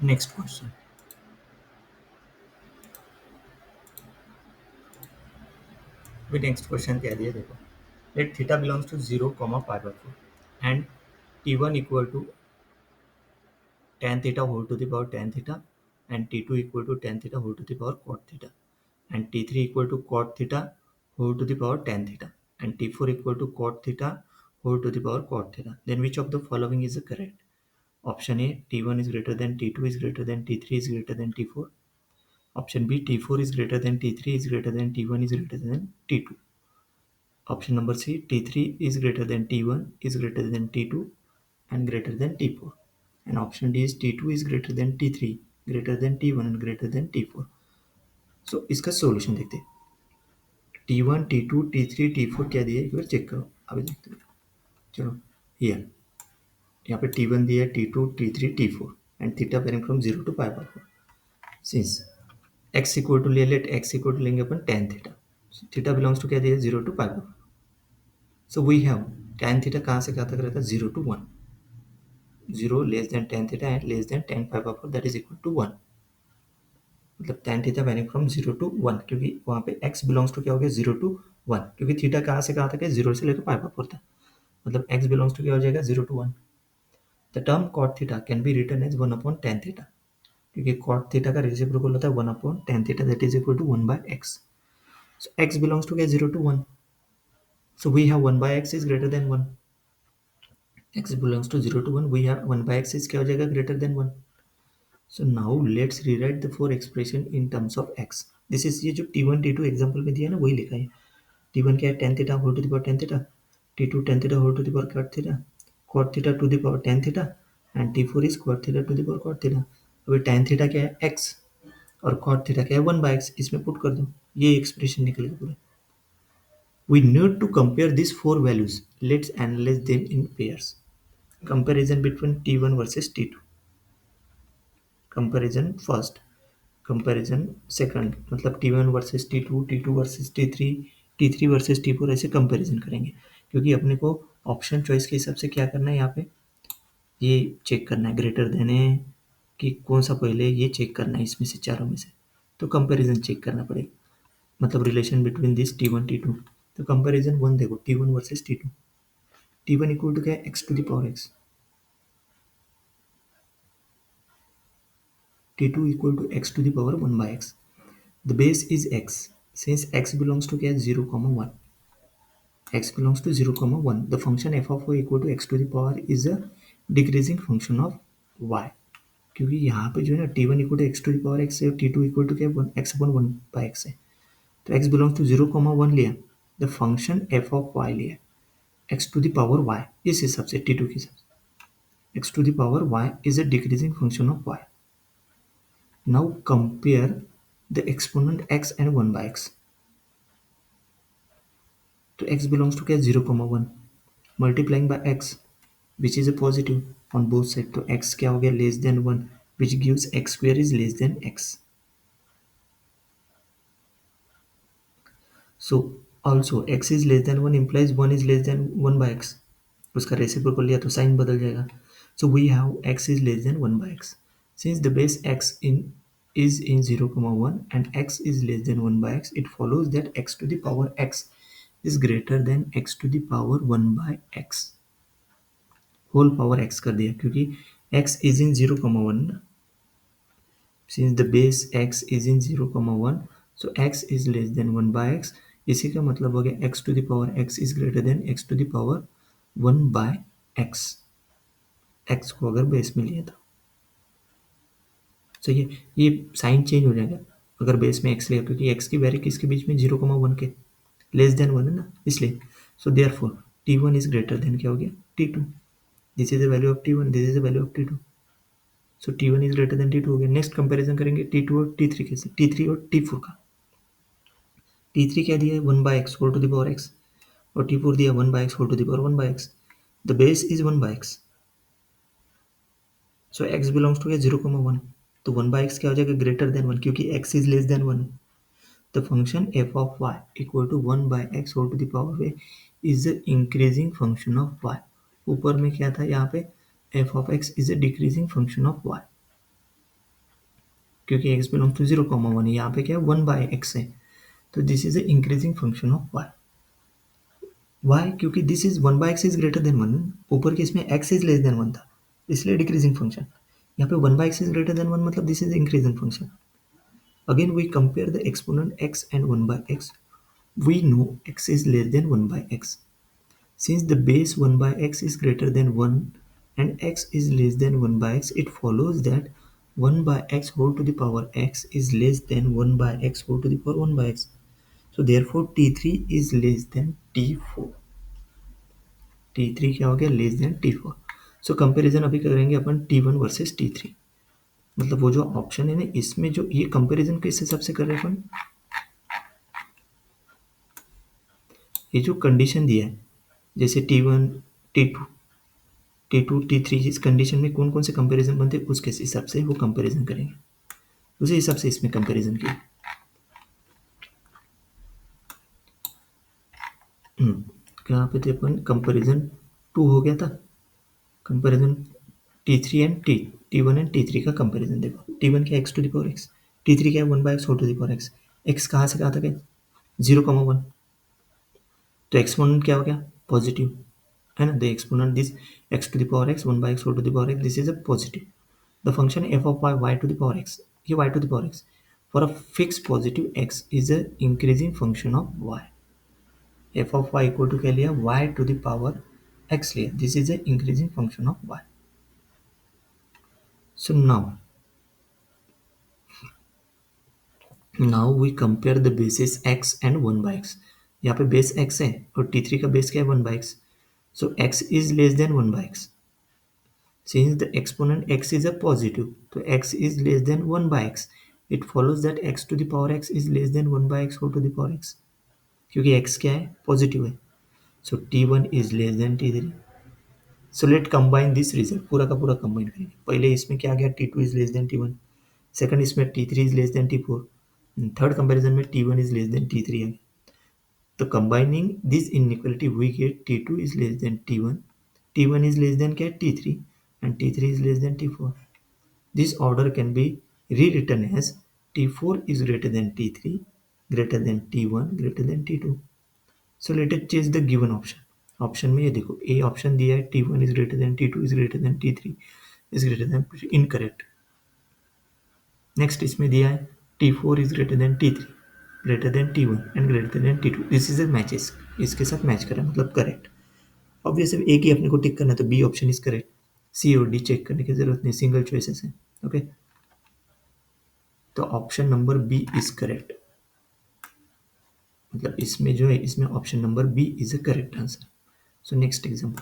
Next question, भी next question कह दिया देखो, let theta belongs to 0 comma pi by 4 and t1 equal to tan theta whole to the power tan theta and t2 equal to tan theta whole to the power cot theta and t3 equal to cot theta whole to the power tan theta and t4 equal to cot theta whole to the power cot theta. Then which of the following is correct? Option A, t1 is greater than t2 is greater than t3 is greater than t4. Option B, t4 is greater than t3 is greater than t1 is greater than t2. Option number C, T3 is greater than T1 is greater than T2 and greater than T4. And option D is T2 is greater than T3 greater than T1 and greater than T4. So इसका solution देखते हैं. T1, T2, T3, T4 क्या दिया है एक बार check करो. अभी देखते हैं. चलो here यहाँ पे T1 दिया है, T2, T3, T4 and theta varying from 0 to pi by 4. Since x equal to let x equal to लेंगे अपन tan theta. So theta belongs to क्या दिया है 0 to pi by 4. So we have tan theta कहाँ से कहाँ तक रहता है 0 to 1. 0 less than tan theta and less than tan pi by 4 that is equal to 1. मतलब tan theta value from 0 to 1 क्योंकि वहाँ पे x बिलोंग्स टू क्या हो गया 0 to 1 क्योंकि थीटा कहाँ से कहाँ तक है 0 से लेकर पाई बाय 4 था. मतलब x बिलोंग्स टू क्या हो जाएगा 0 to 1. The term cot theta can be written as 1 upon tan theta क्योंकि cot थीटा का रेसिप्रोकल होता है 1 upon tan theta that is equal to 1 by x. So x belongs to क्या 0 to 1. So we have 1 by x is greater than 1. x belongs to 0 to 1. We have 1 by x is क्या हो जाएगा greater than 1. So now let's rewrite the four expression in terms of x. This is ये जो t1 t2 example में दिया है ना वही लिखा है. t1 क्या है tan theta whole to the power tan theta, t2 tan theta whole to the power cot theta to the power tan theta and t4 is cot theta to the power cot theta. अभी tan theta क्या है x और cot theta क्या है 1 by x. इसमें put कर दो, ये एक्सप्रेशन निकलेगा पूरा. We need to compare these four values. Let's analyze them in pairs. Comparison between t1 versus t2. Comparison first. Comparison second मतलब T one versus T two versus T three versus T four ऐसे comparison करेंगे क्योंकि अपने को option choice के हिसाब से क्या करना है यहाँ पे ये चेक करना है ग्रेटर देन है कि कौन सा पहले ये चेक करना है इसमें से चारों में से. तो कंपैरिजन चेक करना पड़ेगा मतलब relation between this T one T two. तो कंपैरिजन वन देखो T one versus T one equal to क्या है X to the power X, t2 equal to x to the power 1 by x. The base is x. Since x belongs to क्या 0, 1. X belongs to 0, 1. The function f of y equal to x to the power is a decreasing function of y. क्योंकि यहाँ पे जो है ना t1 equal to x to the power x है और t2 equal to क्या 1 x upon 1 by x है. तो x belongs to 0, 1 लिया. The function f of y लिया x to the power y इस हिसाब से t2 के हिसाब से x to the power y is a decreasing function of y. Now compare the exponent x and 1 by x. तो x belongs to क्या 0, 1 multiplying by x which is a positive on both side. तो x क्या हो गया less than 1 which gives x square is less than x. So also x is less than 1 implies 1 is less than 1 by x. उसका reciprocal लिया तो sign बदल जाएगा. So we have x is less than 1 by x. Since the base x is in 0, 1 and x is less than 1 by x, it follows that x to the power x is greater than x to the power 1 by x. Whole power x कर दिया क्योंकि x is in 0, 1 ना. Since the base x is in 0, 1, so x is less than 1 by x. इसी का मतलब हो गया x to the power x is greater than x to the power 1 by x. x को अगर base में लिया था तो ये साइन चेंज हो जाएगा अगर बेस में x लिया क्योंकि x की वैल्यू किसके बीच में 0, 1 के लेस देन 1 है ना इसलिए. So therefore t1 is greater then क्या हो गया t2. This is the value of t1, this is the value of t2. So t1 is greater then t2 हो गया. नेक्स्ट कंपैरिजन करेंगे t2 और t3 के साथ, t3 और t4 का. t3 क्या दिया है 1 by x whole to the power x और t4 दिया 1 by x whole to the power 1 by x. The base is 1 by x. So x belongs to 0, 1. तो 1 by x क्या हो जाएगा ग्रेटर देन 1 क्योंकि x is less then 1. The function f of y equal to 1 by x whole to the power y is the increasing function of y. ऊपर में क्या था यहाँ पे f of x is a decreasing function of y. क्योंकि x belongs to 0, 1 है, यहाँ पे क्या है 1/x है, तो this is a increasing function of y। Y क्योंकि this is 1/x is greater than 1, ऊपर के इसमें x इज लेस देन 1 था, इसलिए डिक्रीजिंग फंक्शन। यहाँ पे 1/x इज ग्रेटर देन 1 मतलब this is increasing function. Again we compare the exponent x and 1/x, we know x is less than 1/x. Since the base 1/x is greater than 1 and x is less than 1/x, it follows that 1/x whole to the power x is less than 1/x whole to the power 1/x. So therefore t3 is less than t4. t3 क्या हो गया, less than t4। सो comparison अभी करेंगे अपन t1 versus t3। मतलब वो जो option है ना, इसमें जो ये कंपेरिजन किस हिसाब से कर रहे हैं अपन, ये जो कंडीशन दिया है जैसे t1 t2 t2 t3, इस कंडीशन में कौन कौन से कंपैरिजन बनते हैं उसके हिसाब से वो कंपैरिजन करेंगे, उसी हिसाब से इसमें कंपैरिजन किया। कहाँ पे थे अपन, कंपैरिजन 2 हो गया था, comparison t3 and t1 and t3 का कंपैरिजन देखो। t1 क्या x to the power x, t3 क्या है 1/x whole to the power x, x कहाँ से कहाँ तक है 0, 1, तो एक्सपोनेंट क्या हो गया पॉजिटिव, है ना, the exponent this x to the power x 1/x whole to the power x, this is a positive. The function f of y to the power x, ये y to the power x for a fixed positive x is a increasing function of y। f of y equal to क्या लिया, y to the power x लिया, this is a increasing function of y। So now we compare the bases x and 1/x। यहाँ पे base x है और t3 का base क्या है 1/x, so x is less than 1/x। Since the exponent x is a positive, so x is less than 1/x, it follows that x to the power x is less than 1/x whole to the power x, क्योंकि x क्या है positive है। सो t1 is less than t3। So let combine this result, पूरा का पूरा combine करेंगे। पहले इसमें क्या आ गया t2 is less than t1, second इसमें t3 is less than t4, third comparison में t1 is less than t3 आ गया। तो combining this inequality we get t2 is less than t1, t1 is less than क्या है t3 and t3 is less than t4। This order can be rewritten as T4 is greater than T3, greater than T1, greater than T2। So let us change the given option। Option में ये देखो, A option दिया है T1 is greater than T2 is greater than T3 is greater than, incorrect। Next इसमें दिया है T4 is greater than T3, greater than T1 and greater than T2, this is a matches, इसके साथ match करा मतलब correct. Obviously एक ही अपने को टिक करना है, तो B option is correct, C और डी चेक करने की जरूरत नहीं, सिंगल चॉइसेस है। ओके, तो option number B is correct, मतलब इसमें जो है, इसमें option number B is a correct answer. So next example,